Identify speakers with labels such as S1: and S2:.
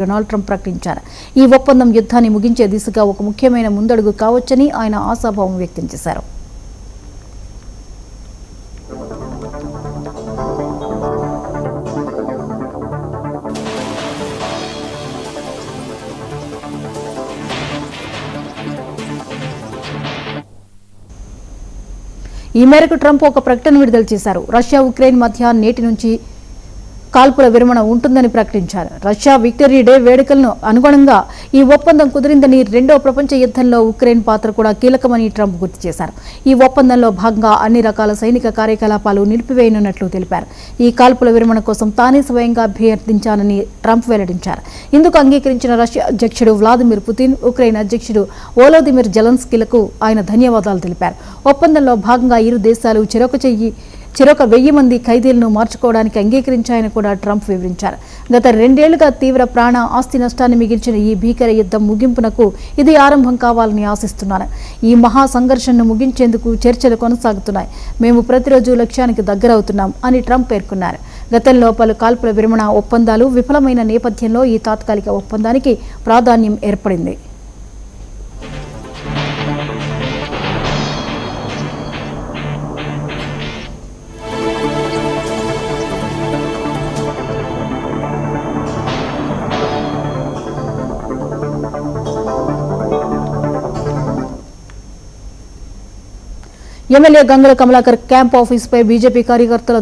S1: Donald Trump ప్రకటించారు. ఈ ఒప్పందం యుద్ధాన్ని ముగించే దిశగా ఒక ముఖ్యమైన ముందడుగు కావచ్చని ఆయన ఆశాభావం వ్యక్తం చేశారు. ఈ మేరకు ట్రంప్ ఒక ప్రకటన విడుదల చేశారు. రష్యా ఉక్రెయిన్ మధ్య నేటి నుంచి కాల్పుల విరమణ ఉంటుందని ప్రకటించారు. రష్యా విక్టరీ డే వేడుకలను అనుగుణంగా ఈ ఒప్పందం కుదిరిందని, రెండో ప్రపంచ యుద్ధంలో ఉక్రెయిన్ పాత్ర కూడా కీలకమని ట్రంప్ గుర్తు చేశారు. ఈ ఒప్పందంలో భాగంగా అన్ని రకాల సైనిక కార్యకలాపాలు నిలిపివేయనున్నట్లు తెలిపారు. ఈ కాల్పుల విరమణ కోసం తానే స్వయంగా అభ్యర్థించానని ట్రంప్ వెల్లడించారు. ఇందుకు అంగీకరించిన రష్యా అధ్యక్షుడు వ్లాదిమిర్ పుతిన్, ఉక్రెయిన్ అధ్యక్షుడు వోలోదిమిర్ జెలెన్స్కీలకు ఆయన ధన్యవాదాలు తెలిపారు. ఒప్పందంలో భాగంగా ఇరు దేశాలు చెరొక 1000 మంది ఖైదీలను మార్చుకోవడానికి అంగీకరించాయని కూడా ట్రంప్ వివరించారు. గత 2 ఏళ్లుగా తీవ్ర ప్రాణ ఆస్తి నష్టాన్ని మిగిల్చిన ఈ భీకర యుద్ధం ముగింపునకు ఇది ఆరంభం కావాలని ఆశిస్తున్నాను. ఈ మహా సంఘర్షణను ముగించేందుకు చర్చలు కొనసాగుతున్నాయి. మేము ప్రతిరోజు లక్ష్యానికి దగ్గరవుతున్నాం అని ట్రంప్ పేర్కొన్నారు. గతంలో పలు కాల్పుల విరమణ ఒప్పందాలు విఫలమైన నేపథ్యంలో ఈ తాత్కాలిక ఒప్పందానికి ప్రాధాన్యం ఏర్పడింది. ఎమ్మెల్యే గంగుల కమలాకర్ క్యాంప్ ఆఫీసుపై బీజేపీ కార్యకర్తల